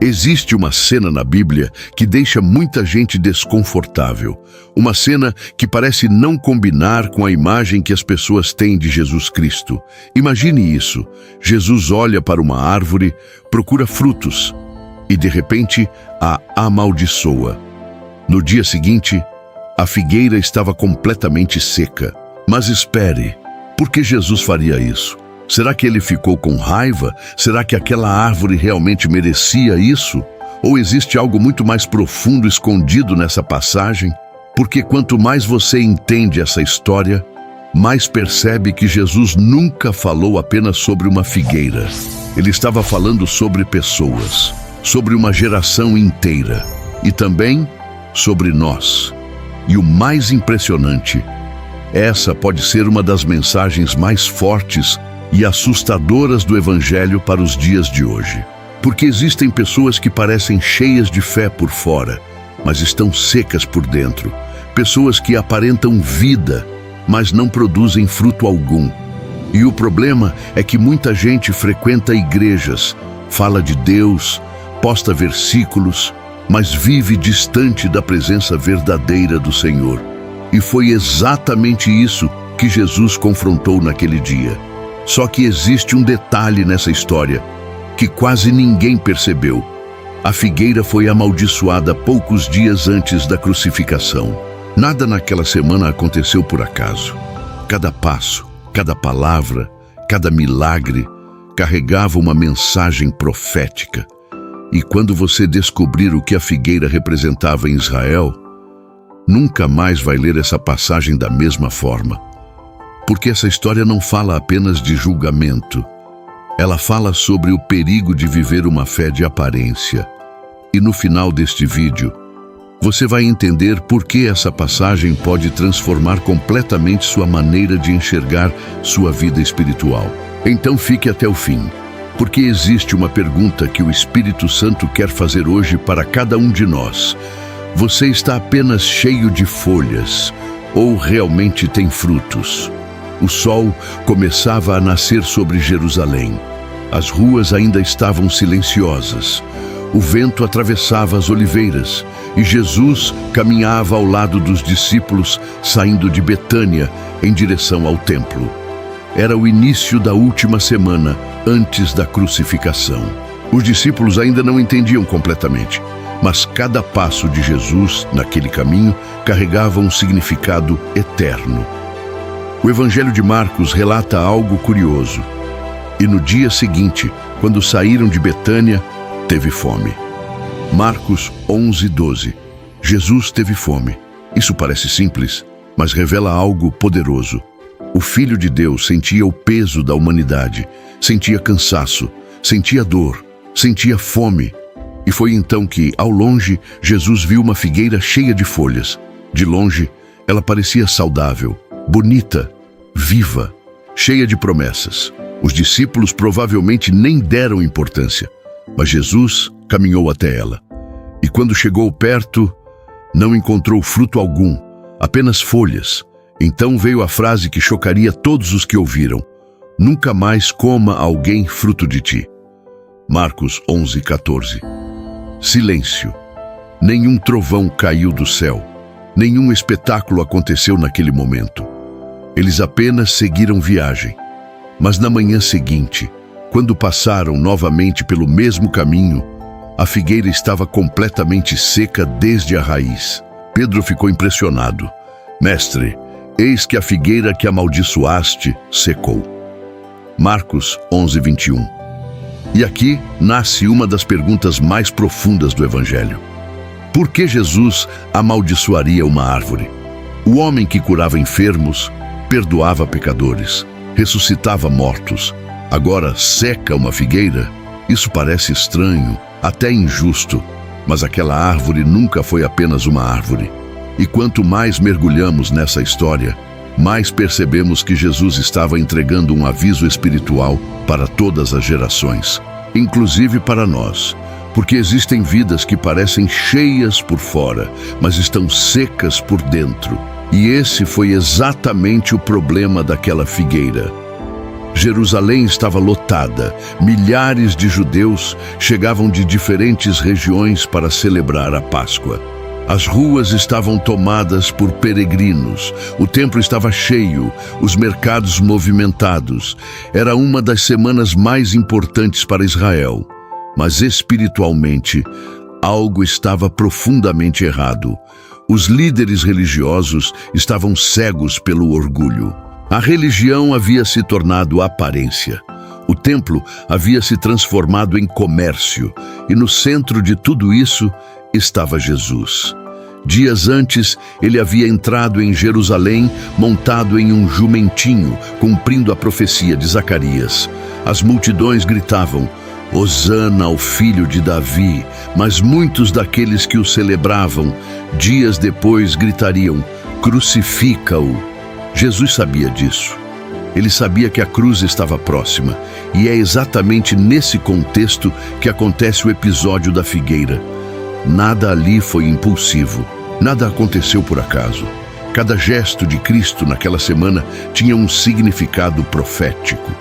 Existe uma cena na Bíblia que deixa muita gente desconfortável. Uma cena que parece não combinar com a imagem que as pessoas têm de Jesus Cristo. Imagine isso. Jesus olha para uma árvore, procura frutos e, de repente, a amaldiçoa. No dia seguinte, a figueira estava completamente seca. Mas espere, por que Jesus faria isso? Será que ele ficou com raiva? Será que aquela árvore realmente merecia isso? Ou existe algo muito mais profundo escondido nessa passagem? Porque quanto mais você entende essa história, mais percebe que Jesus nunca falou apenas sobre uma figueira. Ele estava falando sobre pessoas, sobre uma geração inteira e também sobre nós. E o mais impressionante, essa pode ser uma das mensagens mais fortes e assustadoras do Evangelho para os dias de hoje. Porque existem pessoas que parecem cheias de fé por fora, mas estão secas por dentro. Pessoas que aparentam vida, mas não produzem fruto algum. E o problema é que muita gente frequenta igrejas, fala de Deus, posta versículos, mas vive distante da presença verdadeira do Senhor. E foi exatamente isso que Jesus confrontou naquele dia. Só que existe um detalhe nessa história que quase ninguém percebeu. A figueira foi amaldiçoada poucos dias antes da crucificação. Nada naquela semana aconteceu por acaso. Cada passo, cada palavra, cada milagre carregava uma mensagem profética. E quando você descobrir o que a figueira representava em Israel, nunca mais vai ler essa passagem da mesma forma. Porque essa história não fala apenas de julgamento. Ela fala sobre o perigo de viver uma fé de aparência. E no final deste vídeo, você vai entender por que essa passagem pode transformar completamente sua maneira de enxergar sua vida espiritual. Então fique até o fim, porque existe uma pergunta que o Espírito Santo quer fazer hoje para cada um de nós. Você está apenas cheio de folhas ou realmente tem frutos? O sol começava a nascer sobre Jerusalém. As ruas ainda estavam silenciosas. O vento atravessava as oliveiras e Jesus caminhava ao lado dos discípulos, saindo de Betânia em direção ao templo. Era o início da última semana antes da crucificação. Os discípulos ainda não entendiam completamente, mas cada passo de Jesus naquele caminho carregava um significado eterno. O Evangelho de Marcos relata algo curioso. E no dia seguinte, quando saíram de Betânia, teve fome. Marcos 11:12. Jesus teve fome. Isso parece simples, mas revela algo poderoso. O Filho de Deus sentia o peso da humanidade, sentia cansaço, sentia dor, sentia fome. E foi então que, ao longe, Jesus viu uma figueira cheia de folhas. De longe, ela parecia saudável, bonita, viva, cheia de promessas. Os discípulos provavelmente nem deram importância, mas Jesus caminhou até ela. E quando chegou perto, não encontrou fruto algum, apenas folhas. Então veio a frase que chocaria todos os que ouviram: nunca mais coma alguém fruto de ti. Marcos 11:14. Silêncio. Nenhum trovão caiu do céu. Nenhum espetáculo aconteceu naquele momento. Eles apenas seguiram viagem. Mas na manhã seguinte, quando passaram novamente pelo mesmo caminho, a figueira estava completamente seca desde a raiz. Pedro ficou impressionado. Mestre, eis que a figueira que amaldiçoaste secou. Marcos 11:21. E aqui nasce uma das perguntas mais profundas do Evangelho. Por que Jesus amaldiçoaria uma árvore? O homem que curava enfermos, perdoava pecadores, ressuscitava mortos, agora seca uma figueira? Isso parece estranho, até injusto, mas aquela árvore nunca foi apenas uma árvore. E quanto mais mergulhamos nessa história, mais percebemos que Jesus estava entregando um aviso espiritual para todas as gerações, inclusive para nós, porque existem vidas que parecem cheias por fora, mas estão secas por dentro. E esse foi exatamente o problema daquela figueira. Jerusalém estava lotada. Milhares de judeus chegavam de diferentes regiões para celebrar a Páscoa. As ruas estavam tomadas por peregrinos, o templo estava cheio, os mercados movimentados. Era uma das semanas mais importantes para Israel. Mas espiritualmente, algo estava profundamente errado. Os líderes religiosos estavam cegos pelo orgulho. A religião havia se tornado aparência. O templo havia se transformado em comércio, e no centro de tudo isso estava Jesus. Dias antes, ele havia entrado em Jerusalém montado em um jumentinho, cumprindo a profecia de Zacarias. As multidões gritavam: Hosana ao filho de Davi, mas muitos daqueles que o celebravam, dias depois gritariam: crucifica-o. Jesus sabia disso. Ele sabia que a cruz estava próxima, e é exatamente nesse contexto que acontece o episódio da figueira. Nada ali foi impulsivo, nada aconteceu por acaso. Cada gesto de Cristo naquela semana tinha um significado profético.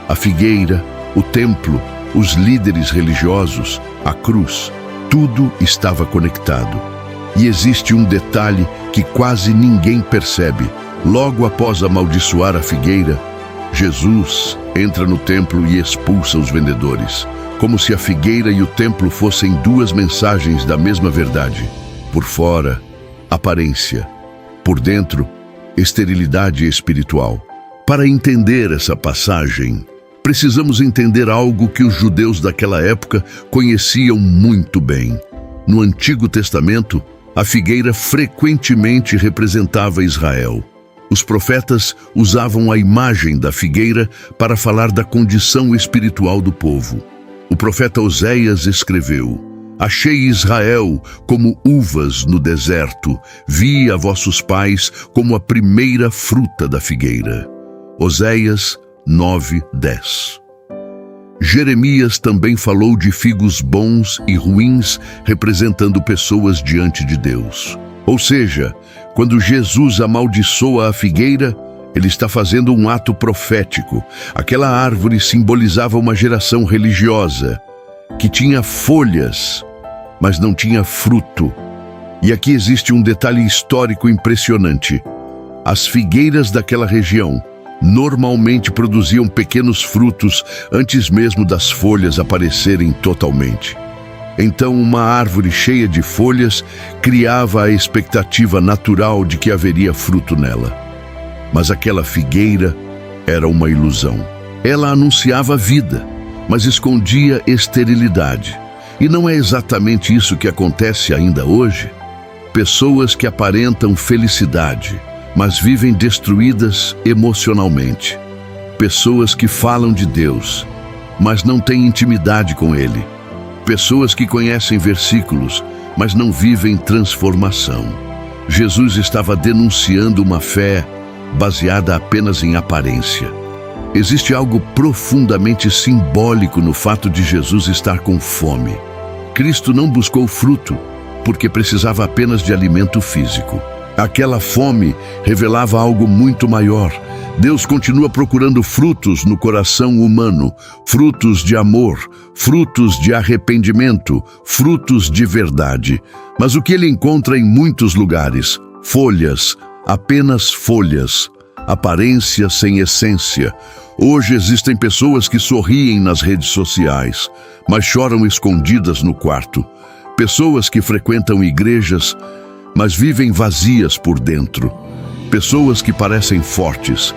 A figueira, o templo, os líderes religiosos, a cruz, tudo estava conectado. E existe um detalhe que quase ninguém percebe. Logo após amaldiçoar a figueira, Jesus entra no templo e expulsa os vendedores, como se a figueira e o templo fossem duas mensagens da mesma verdade. Por fora, aparência. Por dentro, esterilidade espiritual. Para entender essa passagem, precisamos entender algo que os judeus daquela época conheciam muito bem. No Antigo Testamento, a figueira frequentemente representava Israel. Os profetas usavam a imagem da figueira para falar da condição espiritual do povo. O profeta Oséias escreveu: Achei Israel como uvas no deserto, vi a vossos pais como a primeira fruta da figueira. Oséias 9:10. Jeremias também falou de figos bons e ruins, representando pessoas diante de Deus. Ou seja, quando Jesus amaldiçoa a figueira, ele está fazendo um ato profético. Aquela árvore simbolizava uma geração religiosa, que tinha folhas, mas não tinha fruto. E aqui existe um detalhe histórico impressionante. As figueiras daquela região normalmente produziam pequenos frutos antes mesmo das folhas aparecerem totalmente. Então, uma árvore cheia de folhas criava a expectativa natural de que haveria fruto nela. Mas aquela figueira era uma ilusão. Ela anunciava vida, mas escondia esterilidade. E não é exatamente isso que acontece ainda hoje? Pessoas que aparentam felicidade, mas vivem destruídas emocionalmente. Pessoas que falam de Deus, mas não têm intimidade com Ele. Pessoas que conhecem versículos, mas não vivem transformação. Jesus estava denunciando uma fé baseada apenas em aparência. Existe algo profundamente simbólico no fato de Jesus estar com fome. Cristo não buscou fruto porque precisava apenas de alimento físico. Aquela fome revelava algo muito maior. Deus continua procurando frutos no coração humano, frutos de amor, frutos de arrependimento, frutos de verdade. Mas o que ele encontra em muitos lugares? Folhas, apenas folhas, aparência sem essência. Hoje existem pessoas que sorriem nas redes sociais, mas choram escondidas no quarto. Pessoas que frequentam igrejas, mas vivem vazias por dentro. Pessoas que parecem fortes,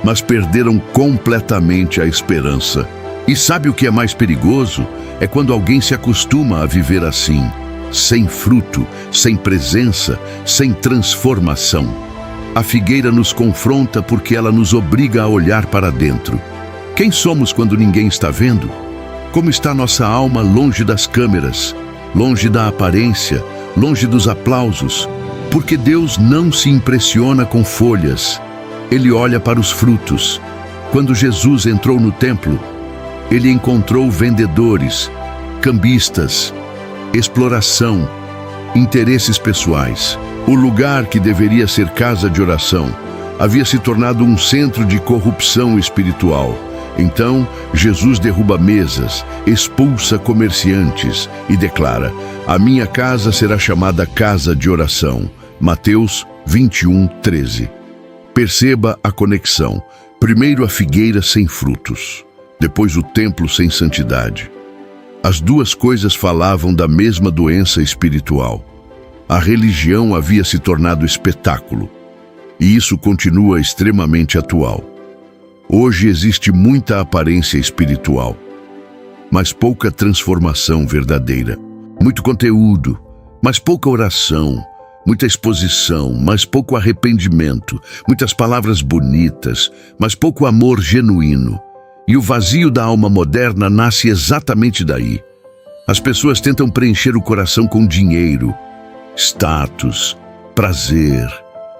mas perderam completamente a esperança. E sabe o que é mais perigoso? É quando alguém se acostuma a viver assim, sem fruto, sem presença, sem transformação. A figueira nos confronta porque ela nos obriga a olhar para dentro. Quem somos quando ninguém está vendo? Como está nossa alma longe das câmeras, longe da aparência, longe dos aplausos? Porque Deus não se impressiona com folhas. Ele olha para os frutos. Quando Jesus entrou no templo, ele encontrou vendedores, cambistas, exploração, interesses pessoais. O lugar que deveria ser casa de oração havia se tornado um centro de corrupção espiritual. Então, Jesus derruba mesas, expulsa comerciantes e declara: a minha casa será chamada casa de oração. Mateus 21:13. Perceba a conexão. Primeiro a figueira sem frutos, depois o templo sem santidade. As duas coisas falavam da mesma doença espiritual. A religião havia se tornado espetáculo, e isso continua extremamente atual. Hoje existe muita aparência espiritual, mas pouca transformação verdadeira. Muito conteúdo, mas pouca oração. Muita exposição, mas pouco arrependimento. Muitas palavras bonitas, mas pouco amor genuíno. E o vazio da alma moderna nasce exatamente daí. As pessoas tentam preencher o coração com dinheiro, status, prazer,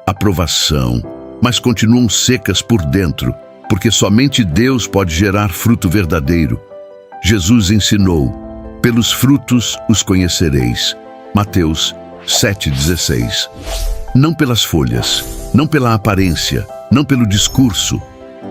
aprovação, mas continuam secas por dentro, porque somente Deus pode gerar fruto verdadeiro. Jesus ensinou: pelos frutos os conhecereis. Mateus 7,16. Não pelas folhas, não pela aparência, não pelo discurso,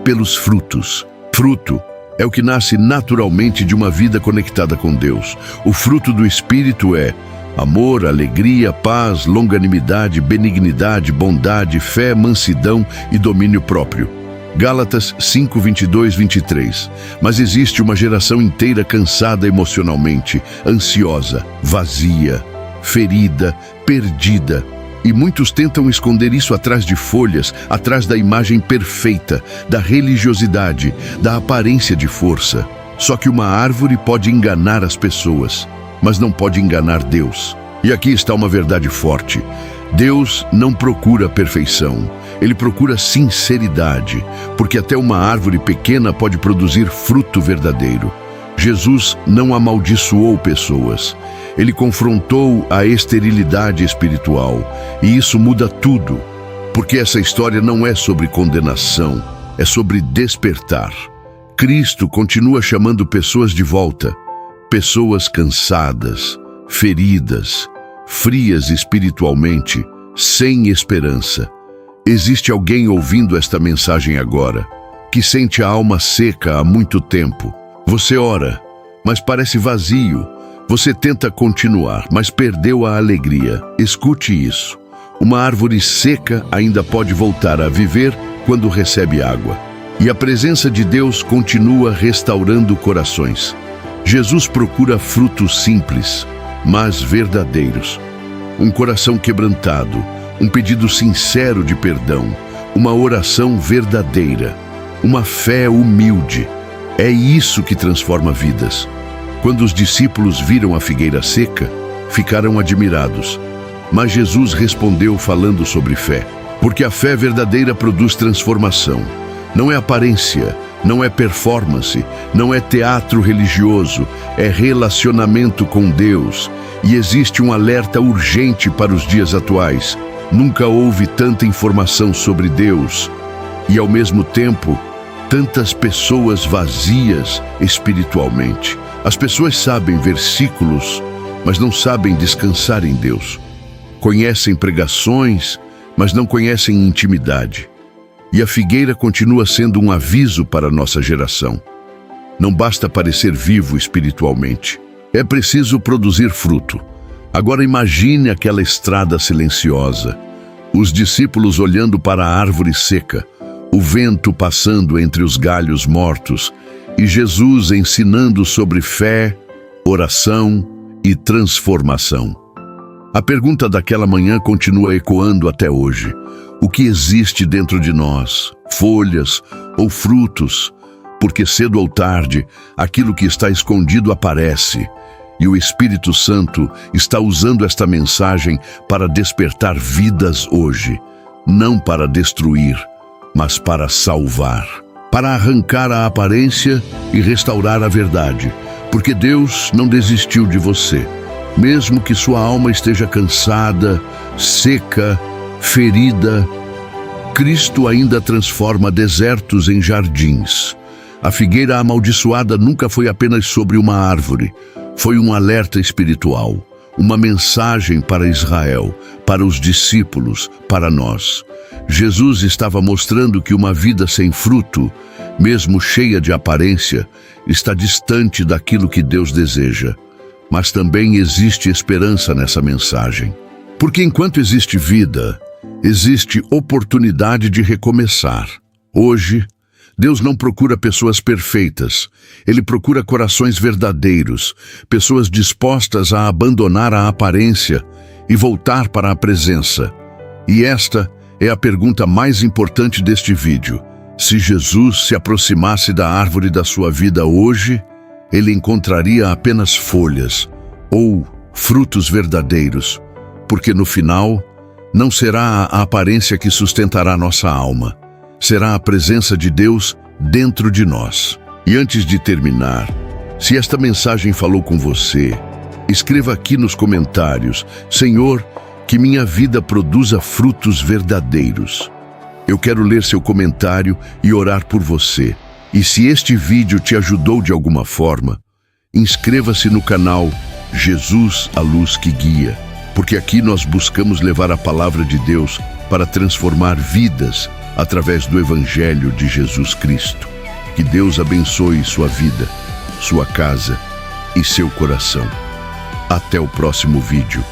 pelos frutos. Fruto é o que nasce naturalmente de uma vida conectada com Deus. O fruto do Espírito é amor, alegria, paz, longanimidade, benignidade, bondade, fé, mansidão e domínio próprio. Gálatas 5:22-23. Mas existe uma geração inteira cansada emocionalmente, ansiosa, vazia, ferida, perdida. E muitos tentam esconder isso atrás de folhas, atrás da imagem perfeita, da religiosidade, da aparência de força. Só que uma árvore pode enganar as pessoas, mas não pode enganar Deus. E aqui está uma verdade forte. Deus não procura perfeição, Ele procura sinceridade, porque até uma árvore pequena pode produzir fruto verdadeiro. Jesus não amaldiçoou pessoas, Ele confrontou a esterilidade espiritual, e isso muda tudo, porque essa história não é sobre condenação, é sobre despertar. Cristo continua chamando pessoas de volta, pessoas cansadas, feridas, frias espiritualmente, sem esperança. Existe alguém ouvindo esta mensagem agora, que sente a alma seca há muito tempo. Você ora, mas parece vazio. Você tenta continuar, mas perdeu a alegria. Escute isso. Uma árvore seca ainda pode voltar a viver quando recebe água. E a presença de Deus continua restaurando corações. Jesus procura frutos simples, mas verdadeiros. Um coração quebrantado, um pedido sincero de perdão, uma oração verdadeira, uma fé humilde. É isso que transforma vidas. Quando os discípulos viram a figueira seca, ficaram admirados. Mas Jesus respondeu falando sobre fé, porque a fé verdadeira produz transformação. Não é aparência, não é performance, não é teatro religioso, é relacionamento com Deus. E existe um alerta urgente para os dias atuais. Nunca houve tanta informação sobre Deus e, ao mesmo tempo, tantas pessoas vazias espiritualmente. As pessoas sabem versículos, mas não sabem descansar em Deus. Conhecem pregações, mas não conhecem intimidade. E a figueira continua sendo um aviso para a nossa geração. Não basta parecer vivo espiritualmente. É preciso produzir fruto. Agora imagine aquela estrada silenciosa. Os discípulos olhando para a árvore seca, o vento passando entre os galhos mortos, e Jesus ensinando sobre fé, oração e transformação. A pergunta daquela manhã continua ecoando até hoje. O que existe dentro de nós? Folhas ou frutos? Porque cedo ou tarde, aquilo que está escondido aparece. E o Espírito Santo está usando esta mensagem para despertar vidas hoje. Não para destruir, mas para salvar. Para arrancar a aparência e restaurar a verdade. Porque Deus não desistiu de você. Mesmo que sua alma esteja cansada, seca, ferida, Cristo ainda transforma desertos em jardins. A figueira amaldiçoada nunca foi apenas sobre uma árvore. Foi um alerta espiritual, uma mensagem para Israel, para os discípulos, para nós. Jesus estava mostrando que uma vida sem fruto mesmo cheia de aparência, está distante daquilo que Deus deseja. Mas também existe esperança nessa mensagem. Porque enquanto existe vida, existe oportunidade de recomeçar. Hoje, Deus não procura pessoas perfeitas. Ele procura corações verdadeiros, pessoas dispostas a abandonar a aparência e voltar para a presença. E esta é a pergunta mais importante deste vídeo. Se Jesus se aproximasse da árvore da sua vida hoje, ele encontraria apenas folhas ou frutos verdadeiros, porque no final, não será a aparência que sustentará nossa alma, será a presença de Deus dentro de nós. E antes de terminar, se esta mensagem falou com você, escreva aqui nos comentários: Senhor, que minha vida produza frutos verdadeiros. Eu quero ler seu comentário e orar por você. E se este vídeo te ajudou de alguma forma, inscreva-se no canal Jesus, a Luz que Guia, porque aqui nós buscamos levar a palavra de Deus para transformar vidas através do Evangelho de Jesus Cristo. Que Deus abençoe sua vida, sua casa e seu coração. Até o próximo vídeo.